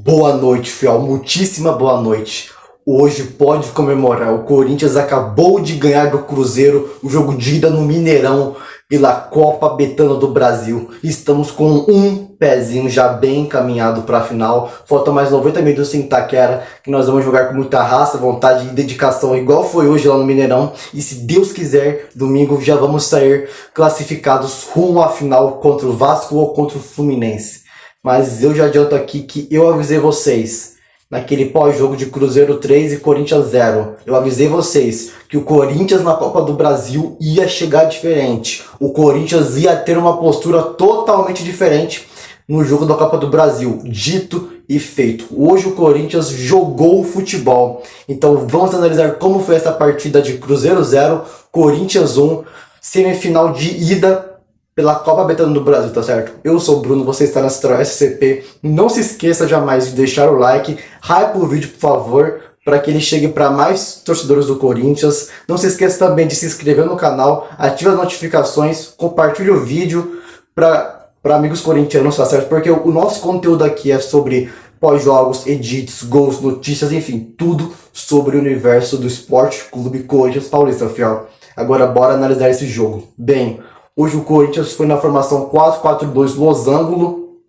Boa noite, fiel. Muitíssima boa noite. Hoje pode comemorar. O Corinthians acabou de ganhar do Cruzeiro o jogo de ida no Mineirão pela Copa Betano do Brasil. Estamos com um pezinho já bem encaminhado para a final. Faltam mais 90 minutos em Itaquera, que nós vamos jogar com muita raça, vontade e dedicação, igual foi hoje lá no Mineirão. E se Deus quiser, domingo já vamos sair classificados rumo à final contra o Vasco ou contra o Fluminense. Mas eu já adianto aqui que eu avisei vocês, naquele pós-jogo de Cruzeiro 3 e Corinthians 0, eu avisei vocês que o Corinthians na Copa do Brasil ia chegar diferente. O Corinthians ia ter uma postura totalmente diferente no jogo da Copa do Brasil. Dito e feito. Hoje o Corinthians jogou futebol. Então vamos analisar como foi essa partida de Cruzeiro 0, Corinthians 1, semifinal de ida pela Copa Betano do Brasil, tá certo? Eu sou o Bruno, você está na Central SCP. Não se esqueça jamais de deixar o like, hype o vídeo, por favor, para que ele chegue para mais torcedores do Corinthians. Não se esqueça também de se inscrever no canal, ative as notificações, compartilhe o vídeo para amigos corintianos, tá certo? Porque o nosso conteúdo aqui é sobre pós-jogos, edits, gols, notícias, enfim, tudo sobre o universo do Esporte Clube Corinthians Paulista, fiel. Agora bora analisar esse jogo. Bem, hoje o Corinthians foi na formação 4-4-2 losango,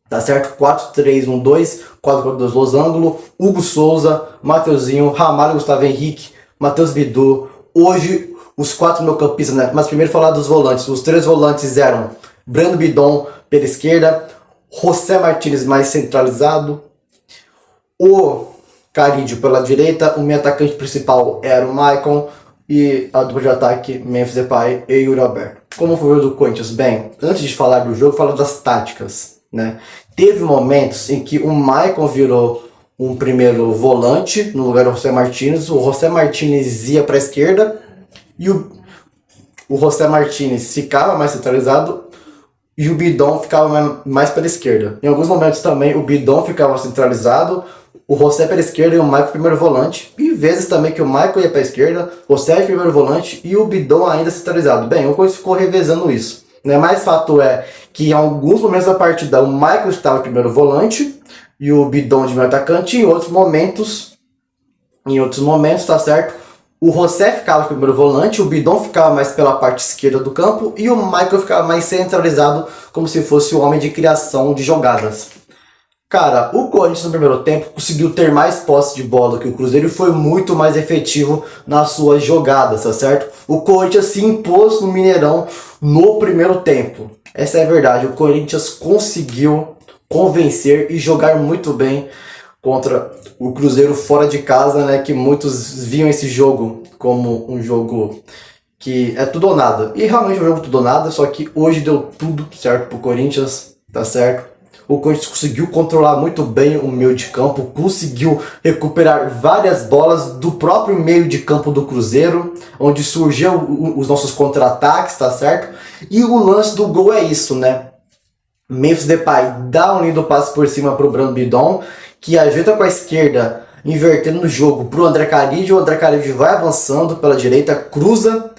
tá certo? 4-3-1-2, 4-4-2 losango, Hugo Souza, Mateuzinho, Ramalho, Gustavo Henrique, Matheus Bidu. Hoje os 4 meio-campistas, né? Mas primeiro falar dos volantes. Os 3 volantes eram Breno Bidon pela esquerda, José Martínez mais centralizado, o Carídio pela direita, o meio atacante principal era o Maicon e a dupla de ataque Memphis Depay e Yuri Alberto. Como foi o do Corinthians? Bem, antes de falar do jogo, falar das táticas, né? Teve momentos em que o Maicon virou um primeiro volante no lugar do José Martínez. O José Martínez ia para a esquerda e o José Martínez ficava mais centralizado e o Bidon ficava mais pela esquerda. Em alguns momentos também o Bidon ficava centralizado, o José pela esquerda e o Maicon primeiro volante. E vezes também que o Maicon ia para a esquerda, o José primeiro volante e o Bidon ainda centralizado. Bem, o Corinthians ficou revezando isso, né? Mas fato é que em alguns momentos da partida o Maicon estava primeiro volante e o Bidon de meio atacante. Em outros momentos, tá certo? O José ficava primeiro volante, o Bidon ficava mais pela parte esquerda do campo e o Maicon ficava mais centralizado, como se fosse o homem de criação de jogadas. Cara, o Corinthians no primeiro tempo conseguiu ter mais posse de bola que o Cruzeiro e foi muito mais efetivo nas suas jogadas, tá certo? O Corinthians se impôs no Mineirão no primeiro tempo. Essa é a verdade, o Corinthians conseguiu convencer e jogar muito bem contra o Cruzeiro fora de casa, né? Que muitos viam esse jogo como um jogo que é tudo ou nada. E realmente é um jogo tudo ou nada, só que hoje deu tudo certo pro Corinthians, tá certo? O Corinthians conseguiu controlar muito bem o meio de campo, conseguiu recuperar várias bolas do próprio meio de campo do Cruzeiro, onde surgiu os nossos contra-ataques, tá certo? E o lance do gol é isso, né? Memphis Depay dá um lindo passe por cima pro Breno Bidon, que ajeita com a esquerda, invertendo o jogo pro André Carídio. O André Carídio vai avançando pela direita, cruza,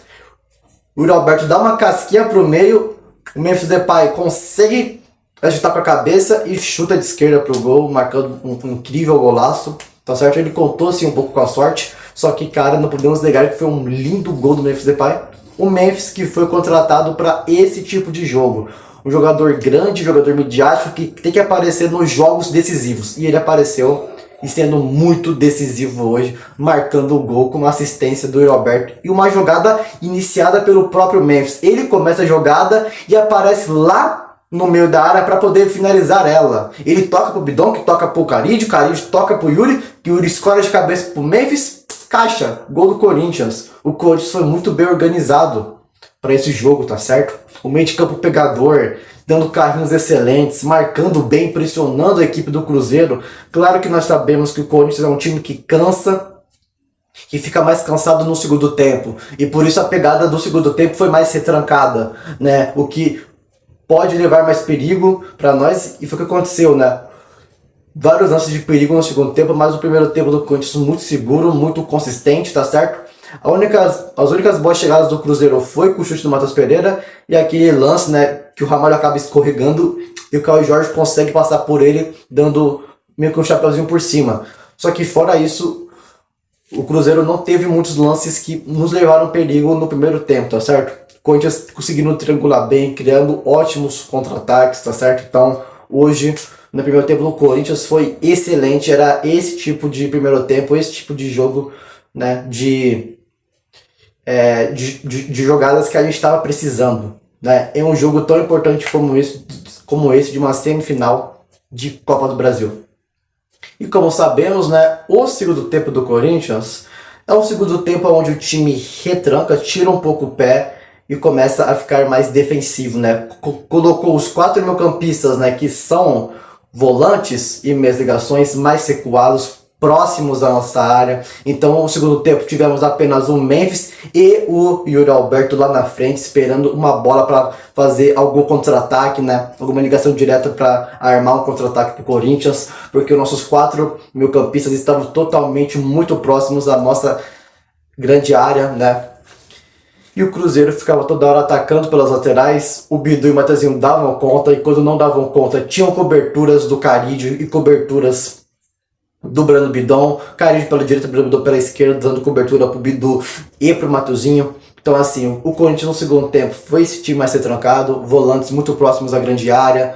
o Yuri Alberto dá uma casquinha pro meio, o Memphis Depay consegue agitar com a cabeça e chuta de esquerda pro gol, marcando um incrível golaço, tá certo? Ele contou assim um pouco com a sorte, só que, cara, não podemos negar que foi um lindo gol do Memphis Depay. O Memphis que foi contratado para esse tipo de jogo. Um jogador grande, jogador midiático que tem que aparecer nos jogos decisivos. E ele apareceu e sendo muito decisivo hoje, marcando o gol com uma assistência do Yuri Alberto e uma jogada iniciada pelo próprio Memphis. Ele começa a jogada e aparece lá no meio da área para poder finalizar ela. Ele toca pro Bidon, que toca pro Carídio, Carídio toca pro Yuri, que Yuri escolhe de cabeça pro Memphis, caixa, gol do Corinthians. O Corinthians foi muito bem organizado para esse jogo, tá certo? O meio de campo pegador, dando carrinhos excelentes, marcando bem, pressionando a equipe do Cruzeiro. Claro que nós sabemos que o Corinthians é um time que cansa, que fica mais cansado no segundo tempo, e por isso a pegada do segundo tempo foi mais retrancada, né? O que pode levar mais perigo para nós, e foi o que aconteceu, né? Vários lances de perigo no segundo tempo, mas o primeiro tempo do Corinthians muito seguro, muito consistente, tá certo? As únicas boas chegadas do Cruzeiro foi com o chute do Matheus Pereira e aquele lance, né, que o Ramalho acaba escorregando e o Caio Jorge consegue passar por ele, dando meio que um chapeuzinho por cima. Só que fora isso, o Cruzeiro não teve muitos lances que nos levaram perigo no primeiro tempo, tá certo? O Corinthians conseguindo triangular bem, criando ótimos contra-ataques, tá certo? Então, hoje, no primeiro tempo do Corinthians foi excelente, era esse tipo de primeiro tempo, esse tipo de jogo, né, de jogadas que a gente estava precisando, né? É um jogo tão importante como esse de uma semifinal de Copa do Brasil. E como sabemos, né, o segundo tempo do Corinthians é um segundo tempo onde o time retranca, tira um pouco o pé e começa a ficar mais defensivo, né? Colocou os 4 meio-campistas, né, que são volantes e meias ligações mais recuados, próximos da nossa área. Então, no segundo tempo, tivemos apenas o Memphis e o Yuri Alberto lá na frente, esperando uma bola para fazer algum contra-ataque, né? Alguma ligação direta para armar um contra-ataque para o Corinthians, porque os nossos 4 meio-campistas estavam totalmente muito próximos da nossa grande área, né? E o Cruzeiro ficava toda hora atacando pelas laterais, o Bidu e o Mateuzinho davam conta, e quando não davam conta, tinham coberturas do Carídio e coberturas do Breno Bidon, Carídio pela direita, Breno Bidon pela esquerda, dando cobertura pro Bidu e pro Mateuzinho. Então assim, o Corinthians no segundo tempo foi esse time mais retrancado, volantes muito próximos à grande área,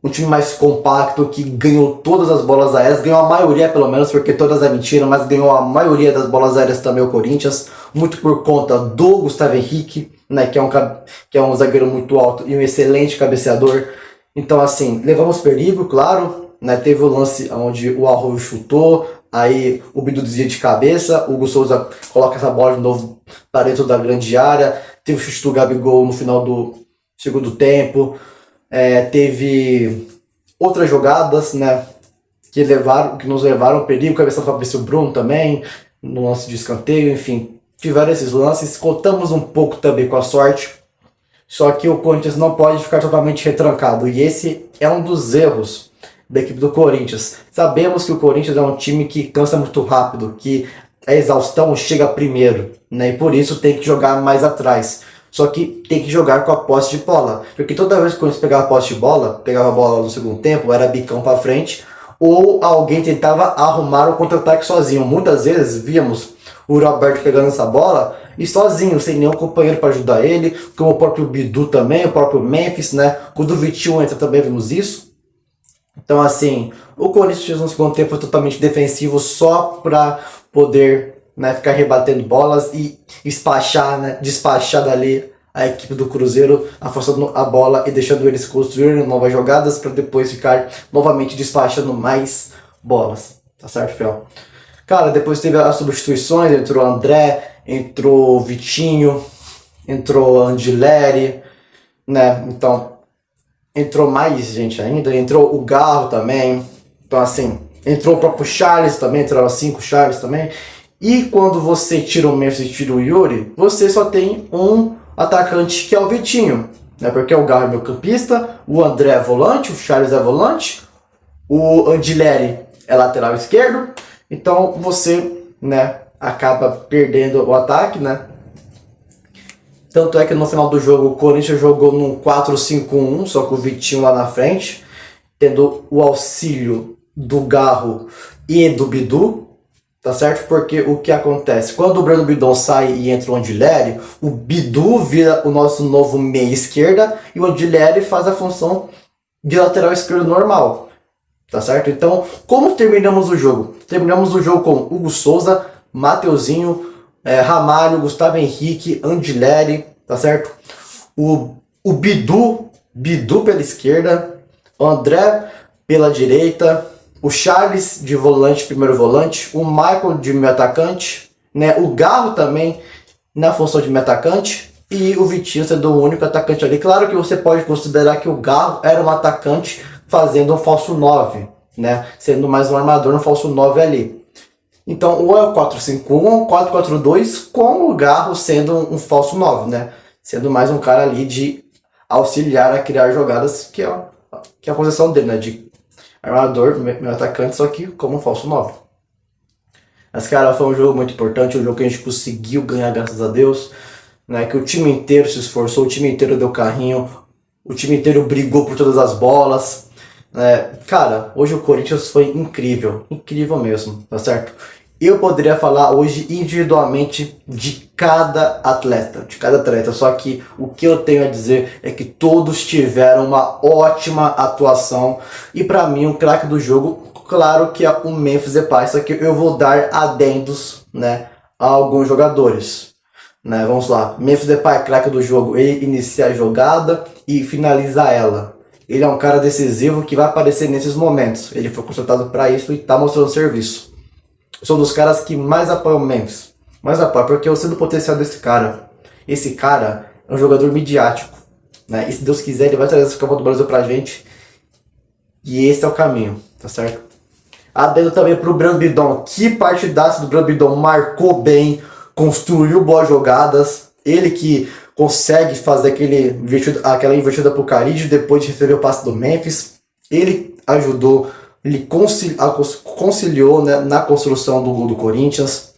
um time mais compacto, que ganhou todas as bolas aéreas, ganhou a maioria pelo menos, porque todas é mentira, mas ganhou a maioria das bolas aéreas também o Corinthians, muito por conta do Gustavo Henrique, né, que é um zagueiro muito alto e um excelente cabeceador. Então assim, levamos perigo, claro, né, teve o lance onde o Arroio chutou, aí o Bidu desvia de cabeça, o Hugo Souza coloca essa bola de novo para dentro da grande área, teve o chute do Gabigol no final do segundo tempo. Teve outras jogadas, né, que nos levaram ao perigo, cabeça do Fabrício Bruno também, no lance de escanteio, enfim, tiveram esses lances, contamos um pouco também com a sorte, só que o Corinthians não pode ficar totalmente retrancado, e esse é um dos erros da equipe do Corinthians. Sabemos que o Corinthians é um time que cansa muito rápido, que a exaustão chega primeiro, né, e por isso tem que jogar mais atrás. Só que tem que jogar com a posse de bola. Porque toda vez que o Corinthians pegava a posse de bola, pegava a bola no segundo tempo, era bicão para frente, ou alguém tentava arrumar o contra-ataque sozinho. Muitas vezes víamos o Roberto pegando essa bola e sozinho, sem nenhum companheiro para ajudar ele, como o próprio Bidu também, o próprio Memphis, né? Quando o Vitinho entra também vimos isso. Então assim, o Corinthians no segundo tempo foi totalmente defensivo só para poder, né, ficar rebatendo bolas e despachar dali a equipe do Cruzeiro, afastando a bola e deixando eles construírem novas jogadas para depois ficar novamente despachando mais bolas. Tá certo, Fel? Cara, depois teve as substituições, entrou André, entrou Vitinho, entrou Angileri, né? Então, entrou mais gente ainda, entrou o Garro também. Então assim, entrou o próprio Charles também, entraram 5 Charles também. E quando você tira o Memphis e tira o Yuri, você só tem um atacante que é o Vitinho, né? Porque o Garro é meu campista, o André é volante, o Charles é volante, o Angileri é lateral esquerdo. Então você, né, acaba perdendo o ataque, né? Tanto é que no final do jogo o Corinthians jogou num 4-5-1, só com o Vitinho lá na frente, tendo o auxílio do Garro e do Bidu. Tá certo? Porque o que acontece? Quando o Breno Bidon sai e entra o Angileri, o Bidu vira o nosso novo meia esquerda e o Angileri faz a função de lateral esquerdo normal. Tá certo? Então, como terminamos o jogo? Terminamos o jogo com Hugo Souza, Mateuzinho, Ramalho, Gustavo Henrique, Angileri, tá certo? O Bidu pela esquerda, o André pela direita, o Charles de volante, primeiro volante, o Michael de meio atacante, né? O Garro também na função de meio atacante e o Vitinho sendo o único atacante ali. Claro que você pode considerar que o Garro era um atacante fazendo um falso 9, né? Sendo mais um armador no falso 9 ali. Então, ou é o 4-5-1 ou 4-4-2 com o Garro sendo um falso 9, né? Sendo mais um cara ali de auxiliar a criar jogadas, que é a posição dele, né? De armador, meu atacante, só que como um falso 9. Mas, cara, foi um jogo muito importante, um jogo que a gente conseguiu ganhar, graças a Deus, né? Que o time inteiro se esforçou, o time inteiro deu carrinho, o time inteiro brigou por todas as bolas, Cara, hoje o Corinthians foi incrível, incrível mesmo, tá certo? Eu poderia falar hoje individualmente de cada atleta, só que o que eu tenho a dizer é que todos tiveram uma ótima atuação e pra mim o craque do jogo, claro que é o Memphis Depay, só que eu vou dar adendos, né, a alguns jogadores. Né, vamos lá, Memphis Depay, craque do jogo, ele inicia a jogada e finaliza ela. Ele é um cara decisivo que vai aparecer nesses momentos. Ele foi contratado para isso e está mostrando serviço. Eu sou um dos caras que mais apoia o Memphis. Mais apoia, porque eu sei do potencial desse cara. Esse cara é um jogador midiático. Né? E se Deus quiser, ele vai trazer esse Copa do Brasil pra gente. E esse é o caminho, tá certo? Adendo também pro Brambidon. Que partidaço do Brambidon. Marcou bem, construiu boas jogadas. Ele que consegue fazer aquela invertida pro Carídio depois de receber o passe do Memphis. Ele ajudou, ele conciliou, né, na construção do gol do Corinthians.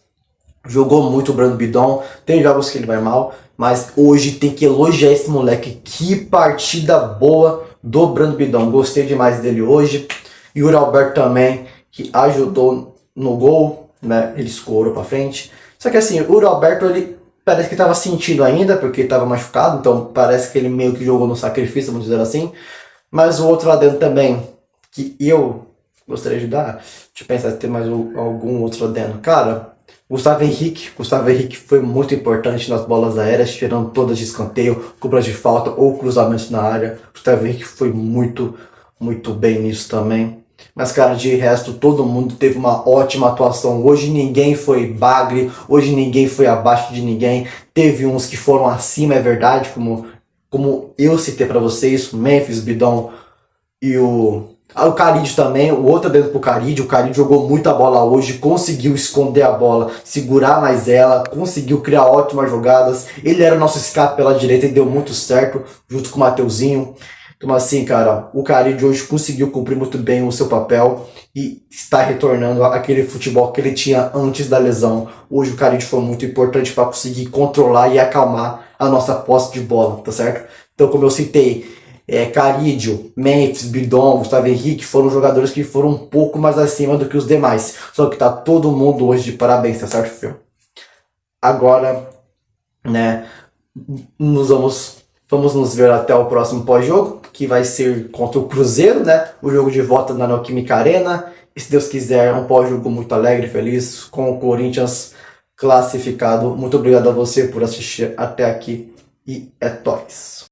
Jogou muito o Brambidon. Tem jogos que ele vai mal, mas hoje tem que elogiar esse moleque. Que partida boa do Brambidon. Gostei demais dele hoje. E o Alberto também, que ajudou no gol, né? Ele escorou pra frente. Só que assim, o Alberto, ele parece que estava sentindo ainda, porque estava machucado, então parece que ele meio que jogou no sacrifício, vamos dizer assim. Mas o outro lá dentro também, que eu gostaria de dar, deixa eu pensar se tem mais algum outro adendo. Cara, Gustavo Henrique foi muito importante nas bolas aéreas, tirando todas de escanteio, cobras de falta ou cruzamentos na área. Gustavo Henrique foi muito bem nisso também. Mas, cara, de resto, todo mundo teve uma ótima atuação. Hoje ninguém foi bagre, hoje ninguém foi abaixo de ninguém. Teve uns que foram acima, é verdade, como eu citei pra vocês, o Memphis, Bidon e o Carídio também, o outro dentro pro Carídio. O Carídio jogou muita bola hoje, conseguiu esconder a bola, segurar mais ela, conseguiu criar ótimas jogadas. Ele era o nosso escape pela direita e deu muito certo, junto com o Mateuzinho. Então assim, cara, o Carídio hoje conseguiu cumprir muito bem o seu papel e está retornando àquele futebol que ele tinha antes da lesão. Hoje o Carídio foi muito importante para conseguir controlar e acalmar a nossa posse de bola, tá certo? Então, como eu citei, Carídio, Memphis, Bidon, Gustavo Henrique foram jogadores que foram um pouco mais acima do que os demais. Só que tá todo mundo hoje de parabéns, tá certo, filho? Agora, né, vamos nos ver até o próximo pós-jogo, que vai ser contra o Cruzeiro, né? O jogo de volta na Neoquímica Arena. E se Deus quiser, um pós-jogo muito alegre e feliz, com o Corinthians classificado. Muito obrigado a você por assistir até aqui e é nóis.